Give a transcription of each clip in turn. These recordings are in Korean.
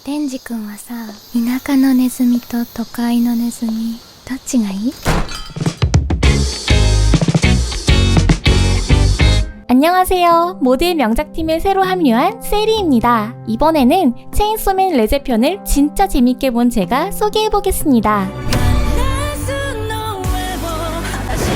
デンジ君はさ、田舎のネズミと都会のネズミ、どっちがいい? 안녕하세요. 모두의 명작팀에 새로 합류한 세리입니다. 이번에는 체인소맨 레제 편을 진짜 재밌게 본 제가 소개해보겠습니다.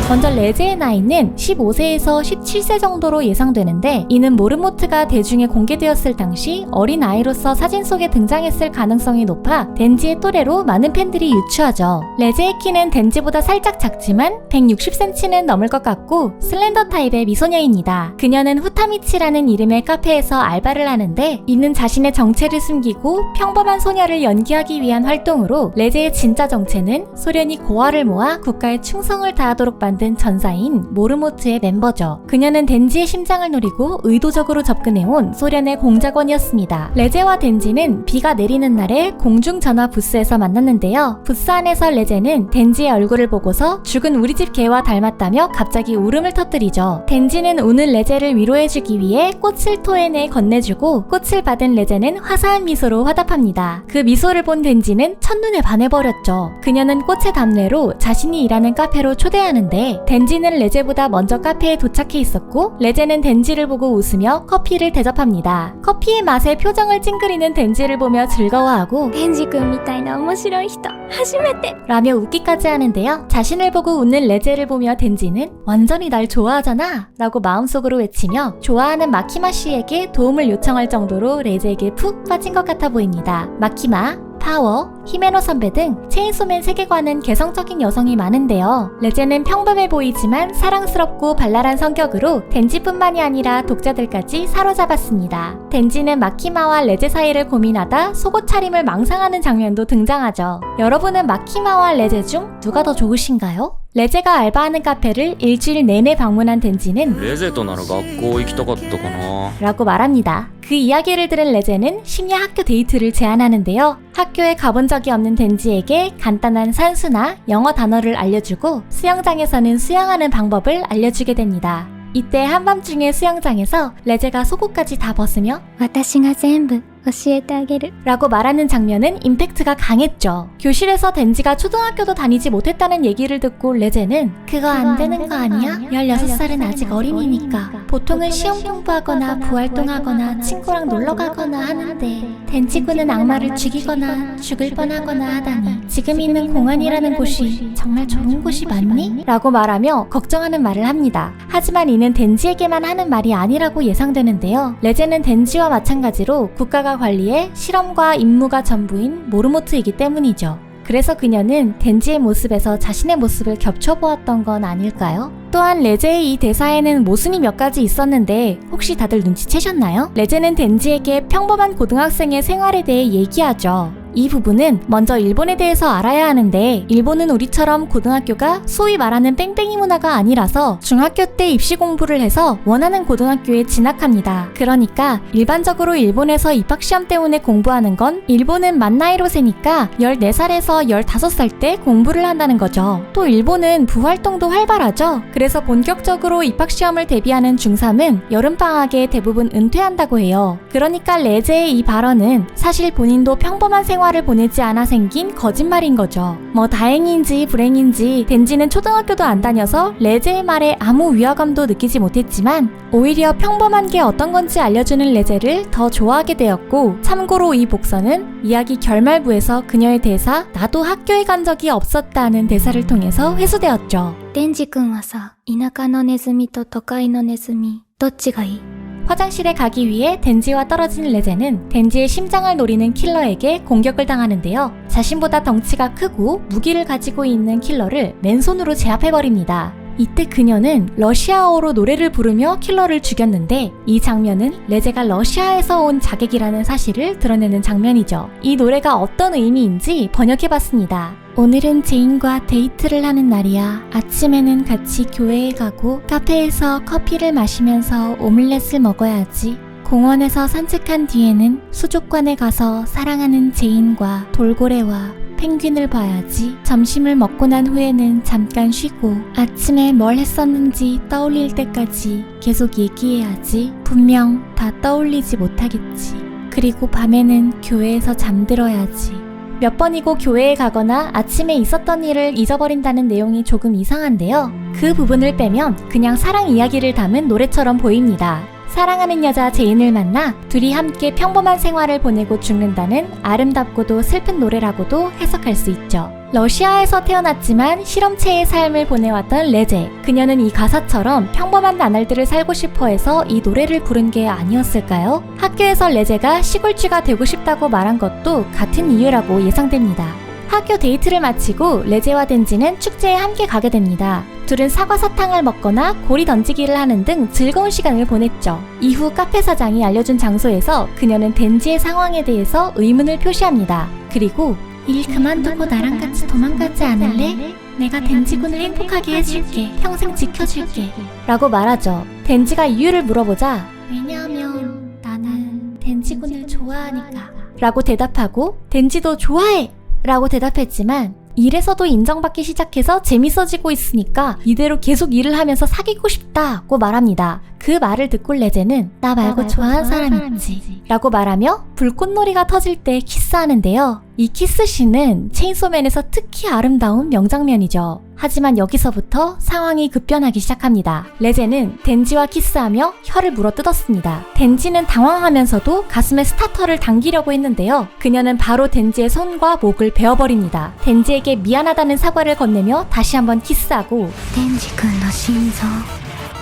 먼저 레제의 나이는 15세에서 17세 정도로 예상되는데, 이는 모르모트가 대중에 공개되었을 당시 어린 아이로서 사진 속에 등장했을 가능성이 높아 덴지의 또래로 많은 팬들이 유추하죠. 레제의 키는 덴지보다 살짝 작지만 160cm는 넘을 것 같고 슬렌더 타입의 미소녀입니다. 그녀는 후타미치라는 이름의 카페에서 알바를 하는데, 이는 자신의 정체를 숨기고 평범한 소녀를 연기하기 위한 활동으로 레제의 진짜 정체는 소련이 고아를 모아 국가에 충성을 다하도록 만든 전사인 모르모트의 멤버죠. 그녀는 덴지의 심장을 노리고 의도적으로 접근해온 소련의 공작원이었습니다. 레제와 덴지는 비가 내리는 날에 공중전화 부스에서 만났는데요. 부스 안에서 레제는 덴지의 얼굴을 보고서 죽은 우리 집 개와 닮았다며 갑자기 울음을 터뜨리죠. 덴지는 우는 레제를 위로해주기 위해 꽃을 토엔에 건네주고, 꽃을 받은 레제는 화사한 미소로 화답합니다. 그 미소를 본 덴지는 첫눈에 반해버렸죠. 그녀는 꽃의 답례로 자신이 일하는 카페로 초대하는데, 덴지는 레제보다 먼저 카페에 도착해 있었고, 레제는 덴지를 보고 웃으며 커피를 대접합니다. 커피의 맛에 표정을 찡그리는 덴지를 보며 즐거워하고 デンジ君みたいな面白い人、初めて! 라며 웃기까지 하는데요. 자신을 보고 웃는 레제를 보며 덴지는 완전히 날 좋아하잖아! 라고 마음속으로 외치며 좋아하는 마키마 씨에게 도움을 요청할 정도로 레제에게 푹 빠진 것 같아 보입니다. 마키마, 파워, 히메노 선배 등 체인소맨 세계관은 개성적인 여성이 많은데요. 레제는 평범해 보이지만 사랑스럽고 발랄한 성격으로 덴지뿐만이 아니라 독자들까지 사로잡았습니다. 덴지는 마키마와 레제 사이를 고민하다 속옷 차림을 망상하는 장면도 등장하죠. 여러분은 마키마와 레제 중 누가 더 좋으신가요? 레제가 알바하는 카페를 일주일 내내 방문한 덴지는 レゼとなら学校行きたかったかな。 라고 말합니다. 그 이야기를 들은 레제는 심야 학교 데이트를 제안하는데요. 학교에 가본 적이 없는 덴지에게 간단한 산수나 영어 단어를 알려주고 수영장에서는 수영하는 방법을 알려주게 됩니다. 이때 한밤중에 수영장에서 레제가 속옷까지 다 벗으며 私が全部教えてあげる 라고 말하는 장면은 임팩트가 강했죠. 교실에서 덴지가 초등학교도 다니지 못했다는 얘기를 듣고 레제는 그거 안 되는 거 아니야? 16살은 아직 어린이니까. 보통은 시험 공부하거나 부활동하거나 친구랑 놀러가거나 하는데 덴지군은 악마를 죽이거나 죽을 뻔하거나 하다니 지금 있는 공안이라는 곳이 정말 좋은 곳이 맞니? 라고 말하며 걱정하는 말을 합니다. 하지만 이는 덴지에게만 하는 말이 아니라고 예상되는데요. 레제는 덴지와 마찬가지로 국가가 관리해 실험과 임무가 전부인 모르모트이기 때문이죠. 그래서 그녀는 덴지의 모습에서 자신의 모습을 겹쳐보았던 건 아닐까요? 또한 레제의 이 대사에는 모순이 몇 가지 있었는데 혹시 다들 눈치채셨나요? 레제는 덴지에게 평범한 고등학생의 생활에 대해 얘기하죠. 이 부분은 먼저 일본에 대해서 알아야 하는데, 일본은 우리처럼 고등학교가 소위 말하는 뺑뺑이 문화가 아니라서 중학교 때 입시 공부를 해서 원하는 고등학교에 진학합니다. 그러니까 일반적으로 일본에서 입학시험 때문에 공부하는 건 일본은 만 나이로 세니까 14살에서 15살 때 공부를 한다는 거죠. 또 일본은 부활동도 활발하죠. 그래서 본격적으로 입학시험을 대비하는 중3은 여름방학에 대부분 은퇴한다고 해요. 그러니까 레제의 이 발언은 사실 본인도 평범한 생활을 보내지 않아 생긴 거짓말인 거죠. 뭐 다행인지 불행인지 덴지는 초등학교도 안 다녀서 레제의 말에 아무 위화감도 느끼지 못했지만 오히려 평범한 게 어떤 건지 알려주는 레제를 더 좋아하게 되었고, 참고로 이 복선은 이야기 결말부에서 그녀의 대사 나도 학교에 간 적이 없었다는 대사를 통해서 회수되었죠. デンジ君はさ、田舎のネズミと都会のネズミ、どっちがいい? 화장실에 가기 위해 덴지와 떨어진 레제는 덴지의 심장을 노리는 킬러에게 공격을 당하는데요. 자신보다 덩치가 크고 무기를 가지고 있는 킬러를 맨손으로 제압해버립니다. 이때 그녀는 러시아어로 노래를 부르며 킬러를 죽였는데, 이 장면은 레제가 러시아에서 온 자객이라는 사실을 드러내는 장면이죠. 이 노래가 어떤 의미인지 번역해봤습니다. 오늘은 제인과 데이트를 하는 날이야. 아침에는 같이 교회에 가고 카페에서 커피를 마시면서 오믈렛을 먹어야지. 공원에서 산책한 뒤에는 수족관에 가서 사랑하는 제인과 돌고래와 펭귄을 봐야지. 점심을 먹고 난 후에는 잠깐 쉬고 아침에 뭘 했었는지 떠올릴 때까지 계속 얘기해야지. 분명 다 떠올리지 못하겠지. 그리고 밤에는 교회에서 잠들어야지. 몇 번이고 교회에 가거나 아침에 있었던 일을 잊어버린다는 내용이 조금 이상한데요. 그 부분을 빼면 그냥 사랑 이야기를 담은 노래처럼 보입니다. 사랑하는 여자 제인을 만나 둘이 함께 평범한 생활을 보내고 죽는다는 아름답고도 슬픈 노래라고도 해석할 수 있죠. 러시아에서 태어났지만 실험체의 삶을 보내왔던 레제. 그녀는 이 가사처럼 평범한 나날들을 살고 싶어 해서 이 노래를 부른 게 아니었을까요? 학교에서 레제가 시골쥐가 되고 싶다고 말한 것도 같은 이유라고 예상됩니다. 학교 데이트를 마치고 레제와 덴지는 축제에 함께 가게 됩니다. 둘은 사과 사탕을 먹거나 고리 던지기를 하는 등 즐거운 시간을 보냈죠. 이후 카페 사장이 알려준 장소에서 그녀는 덴지의 상황에 대해서 의문을 표시합니다. 그리고 일 그만두고 나랑 같이 도망가지 않을래? 내가 덴지군을 행복하게 해줄게. 평생 지켜줄게. 라고 말하죠. 덴지가 이유를 물어보자 왜냐하면 나는 덴지군을 좋아하니까 라고 대답하고 덴지도 좋아해! 라고 대답했지만 일에서도 인정받기 시작해서 재밌어지고 있으니까 이대로 계속 일을 하면서 사귀고 싶다고 말합니다. 그 말을 듣고 레제는 나 말고 좋아하는 사람 있지 라고 말하며 불꽃놀이가 터질 때 키스하는데요. 이 키스씬은 체인소맨에서 특히 아름다운 명장면이죠. 하지만 여기서부터 상황이 급변하기 시작합니다. 레제는 덴지와 키스하며 혀를 물어뜯었습니다. 덴지는 당황하면서도 가슴에 스타터를 당기려고 했는데요. 그녀는 바로 덴지의 손과 목을 베어버립니다. 덴지에게 미안하다는 사과를 건네며 다시 한번 키스하고 デンジ君の心臓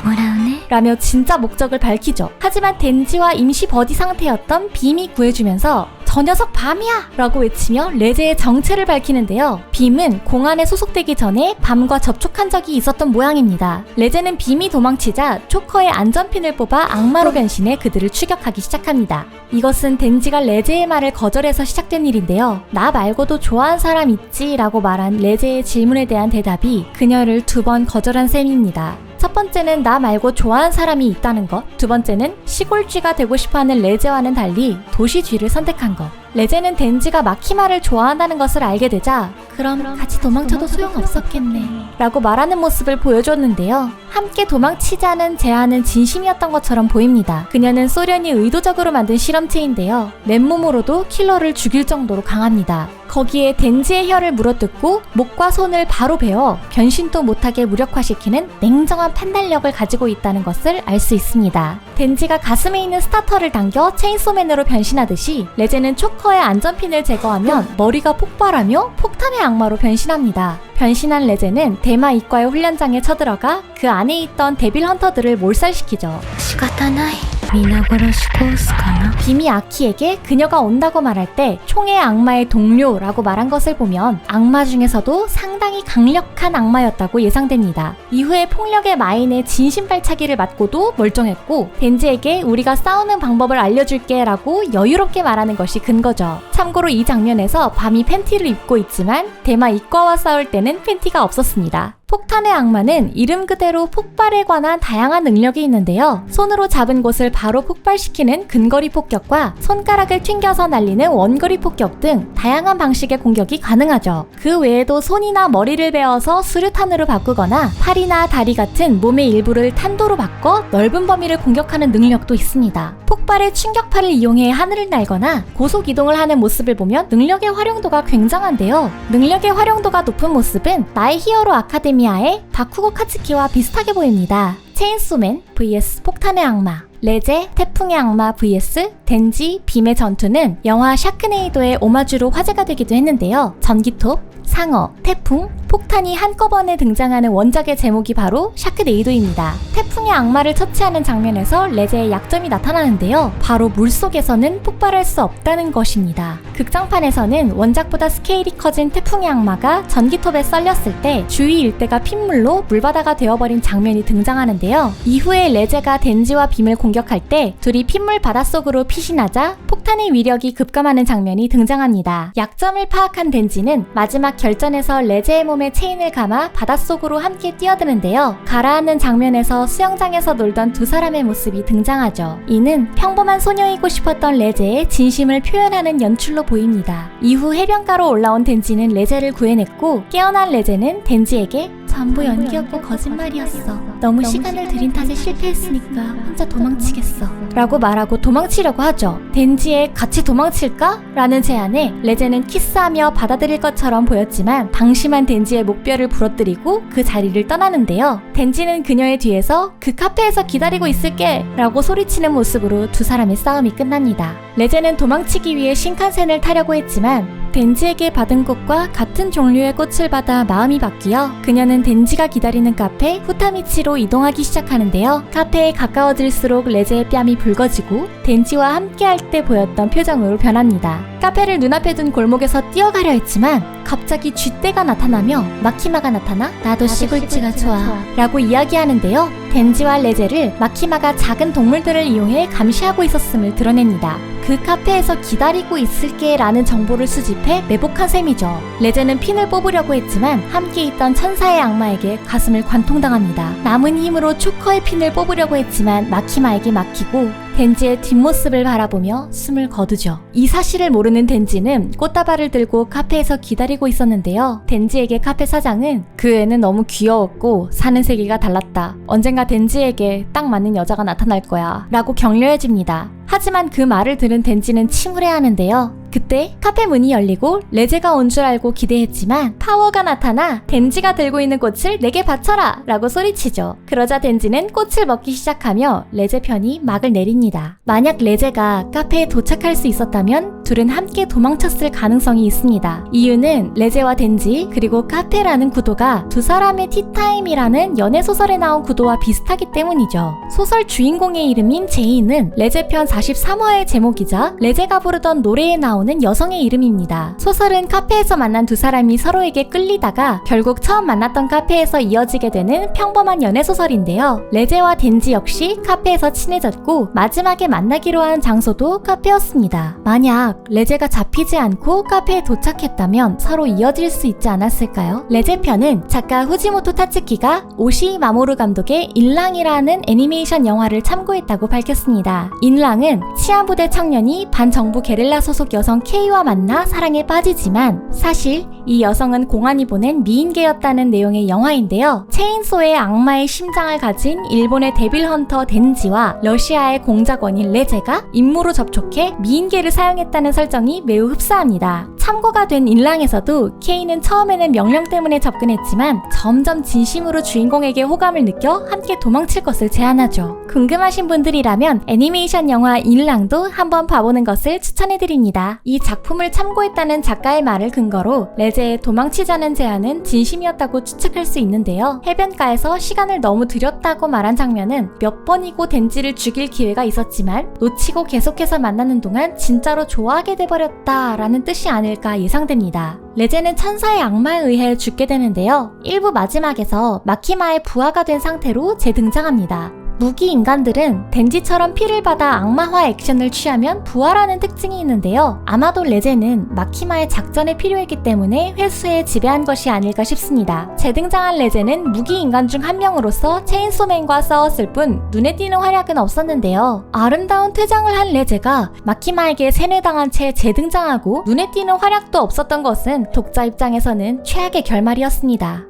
もらうね 라며 진짜 목적을 밝히죠. 하지만 덴지와 임시 버디 상태였던 빔이 구해주면서 저 녀석 밤이야! 라고 외치며 레제의 정체를 밝히는데요. 빔은 공안에 소속되기 전에 밤과 접촉한 적이 있었던 모양입니다. 레제는 빔이 도망치자 초커의 안전핀을 뽑아 악마로 변신해 그들을 추격하기 시작합니다. 이것은 덴지가 레제의 말을 거절해서 시작된 일인데요. 나 말고도 좋아하는 사람 있지? 라고 말한 레제의 질문에 대한 대답이 그녀를 2번 거절한 셈입니다. 첫 번째는 나 말고 좋아하는 사람이 있다는 것, 두 번째는 시골쥐가 되고 싶어하는 레제와는 달리 도시쥐를 선택한 것. 레제는 덴지가 마키마를 좋아한다는 것을 알게 되자 그럼 같이 도망쳐도 소용없었겠네 라고 말하는 모습을 보여줬는데요. 함께 도망치자는 제안은 진심이었던 것처럼 보입니다. 그녀는 소련이 의도적으로 만든 실험체인데요. 맨몸으로도 킬러를 죽일 정도로 강합니다. 거기에 덴지의 혀를 물어뜯고 목과 손을 바로 베어 변신도 못하게 무력화시키는 냉정한 판단력을 가지고 있다는 것을 알 수 있습니다. 덴지가 가슴에 있는 스타터를 당겨 체인소맨으로 변신하듯이 레제는 초커의 안전핀을 제거하면 머리가 폭발하며 폭탄의 악마로 변신합니다. 변신한 레제는 대마 이과의 훈련장에 쳐들어가 그 안에 있던 데빌 헌터들을 몰살시키죠. 仕方ない皆殺しコースかな 빔이 아키에게 그녀가 온다고 말할 때 총의 악마의 동료라고 말한 것을 보면 악마 중에서도 상당히 강력한 악마였다고 예상됩니다. 이후에 폭력의 마인의 진심발차기를 맞고도 멀쩡했고 덴지에게 우리가 싸우는 방법을 알려줄게 라고 여유롭게 말하는 것이 근거죠. 참고로 이 장면에서 밤이 팬티를 입고 있지만 대마 이과와 싸울 때는 팬티가 없었습니다. 폭탄의 악마는 이름 그대로 폭발에 관한 다양한 능력이 있는데요. 손으로 잡은 곳을 바로 폭발시키는 근거리 폭격과 손가락을 튕겨서 날리는 원거리 폭격 등 다양한 방식의 공격이 가능하죠. 그 외에도 손이나 머리를 베어서 수류탄으로 바꾸거나 팔이나 다리 같은 몸의 일부를 탄도로 바꿔 넓은 범위를 공격하는 능력도 있습니다. 폭발의 충격파를 이용해 하늘을 날거나 고속 이동을 하는 모습을 보면 능력의 활용도가 굉장한데요. 능력의 활용도가 높은 모습은 나의 히어로 아카데미아의 바쿠고 카츠키와 비슷하게 보입니다. 체인소맨 vs 폭탄의 악마, 레제, 태풍의 악마 vs 덴지, 빔의 전투는 영화 샤크네이도의 오마주로 화제가 되기도 했는데요. 전기톱, 상어, 태풍, 폭탄이 한꺼번에 등장하는 원작의 제목이 바로 샤크네이도입니다. 태풍의 악마를 처치하는 장면에서 레제의 약점이 나타나는데요. 바로 물속에서는 폭발할 수 없다는 것입니다. 극장판에서는 원작보다 스케일이 커진 태풍의 악마가 전기톱에 썰렸을 때 주위 일대가 핏물로 물바다가 되어버린 장면이 등장하는데요. 이후에 레제가 덴지와 빔을 공격할 때 둘이 핏물 바닷속으로 피신하자 폭탄의 위력이 급감하는 장면이 등장합니다. 약점을 파악한 덴지는 마지막 결전에서 레제의 몸에 체인을 감아 바닷속으로 함께 뛰어드는데요. 가라앉는 장면에서 수영장에서 놀던 두 사람의 모습이 등장하죠. 이는 평범한 소녀이고 싶었던 레제의 진심을 표현하는 연출로 보입니다. 이후 해변가로 올라온 덴지는 레제를 구해냈고 깨어난 레제는 덴지에게 전부 연기였고 거짓말이었어. 너무 시간을 들인 탓에 실패했으니까 혼자 도망치겠어. 라고 말하고 도망치려고 하죠. 덴지의 같이 도망칠까? 라는 제안에 레제는 키스하며 받아들일 것처럼 보였지만 방심한 덴지의 목뼈를 부러뜨리고 그 자리를 떠나는데요. 덴지는 그녀의 뒤에서 그 카페에서 기다리고 있을게! 라고 소리치는 모습으로 두 사람의 싸움이 끝납니다. 레제는 도망치기 위해 신칸센을 타려고 했지만 덴지에게 받은 꽃과 같은 종류의 꽃을 받아 마음이 바뀌어 그녀는 덴지가 기다리는 카페 후타미치로 이동하기 시작하는데요. 카페에 가까워질수록 레제의 뺨이 붉어지고 덴지와 함께할 때 보였던 표정으로 변합니다. 카페를 눈앞에 둔 골목에서 뛰어가려 했지만 갑자기 쥐떼가 나타나며 마키마가 나타나 나도 시골쥐가 좋아 라고 이야기하는데요. 덴지와 레제를 마키마가 작은 동물들을 이용해 감시하고 있었음을 드러냅니다. 그 카페에서 기다리고 있을게 라는 정보를 수집해 매복한 셈이죠. 레제는 핀을 뽑으려고 했지만 함께 있던 천사의 악마에게 가슴을 관통당합니다. 남은 힘으로 초커의 핀을 뽑으려고 했지만 마키마에게 막히고 덴지의 뒷모습을 바라보며 숨을 거두죠. 이 사실을 모르는 덴지는 꽃다발을 들고 카페에서 기다리고 있었는데요. 덴지에게 카페 사장은 그 애는 너무 귀여웠고 사는 세계가 달랐다. 언젠가 덴지에게 딱 맞는 여자가 나타날 거야 라고 격려해줍니다. 하지만 그 말을 들은 덴지는 침울해하는데요. 그때 카페 문이 열리고 레제가 온 줄 알고 기대했지만 파워가 나타나 덴지가 들고 있는 꽃을 내게 바쳐라! 라고 소리치죠. 그러자 덴지는 꽃을 먹기 시작하며 레제 편이 막을 내립니다. 만약 레제가 카페에 도착할 수 있었다면 둘은 함께 도망쳤을 가능성이 있습니다. 이유는 레제와 덴지 그리고 카페라는 구도가 두 사람의 티타임이라는 연애소설에 나온 구도와 비슷하기 때문이죠. 소설 주인공의 이름인 제이는 레제편 43화의 제목이자 레제가 부르던 노래에 나오는 여성의 이름입니다. 소설은 카페에서 만난 두 사람이 서로에게 끌리다가 결국 처음 만났던 카페에서 이어지게 되는 평범한 연애소설인데요. 레제와 덴지 역시 카페에서 친해졌고 마지막에 만나기로 한 장소도 카페였습니다. 만약 레제가 잡히지 않고 카페에 도착했다면 서로 이어질 수 있지 않았을까요? 레제 편은 작가 후지모토 타츠키가 오시 마모루 감독의 인랑이라는 애니메이션 영화를 참고했다고 밝혔습니다. 인랑은 치안부대 청년이 반정부 게릴라 소속 여성 K와 만나 사랑에 빠지지만 사실 이 여성은 공안이 보낸 미인계였다는 내용의 영화인데요. 체인소의 악마의 심장을 가진 일본의 데빌 헌터 덴지와 러시아의 공작원인 레제가 임무로 접촉해 미인계를 사용했다는 설정이 매우 흡사합니다. 참고가 된 인랑에서도 K는 처음에는 명령 때문에 접근했지만 점점 진심으로 주인공에게 호감을 느껴 함께 도망칠 것을 제안하죠. 궁금하신 분들이라면 애니메이션 영화 인랑도 한번 봐보는 것을 추천해드립니다. 이 작품을 참고했다는 작가의 말을 근거로 레제의 도망치자는 제안은 진심이었다고 추측할 수 있는데요. 해변가에서 시간을 너무 들였다고 말한 장면은 몇 번이고 덴지를 죽일 기회가 있었지만 놓치고 계속해서 만나는 동안 진짜로 좋아하게 돼버렸다 라는 뜻이 아닐까 예상됩니다. 레제는 천사의 악마에 의해 죽게 되는데요. 1부 마지막에서 마키마의 부하가 된 상태로 재등장합니다. 무기 인간들은 덴지처럼 피를 받아 악마화 액션을 취하면 부활하는 특징이 있는데요. 아마도 레제는 마키마의 작전에 필요했기 때문에 회수에 지배한 것이 아닐까 싶습니다. 재등장한 레제는 무기 인간 중 한 명으로서 체인소맨과 싸웠을 뿐 눈에 띄는 활약은 없었는데요. 아름다운 퇴장을 한 레제가 마키마에게 세뇌당한 채 재등장하고 눈에 띄는 활약도 없었던 것은 독자 입장에서는 최악의 결말이었습니다.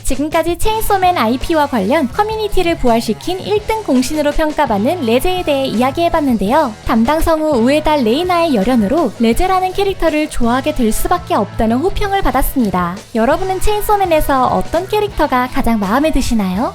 지금까지 체인소맨 IP와 관련 커뮤니티를 부활시킨 1등 공신으로 평가받는 레제에 대해 이야기해봤는데요. 담당 성우 우에다 레이나의 열연으로 레제라는 캐릭터를 좋아하게 될 수밖에 없다는 호평을 받았습니다. 여러분은 체인소맨에서 어떤 캐릭터가 가장 마음에 드시나요?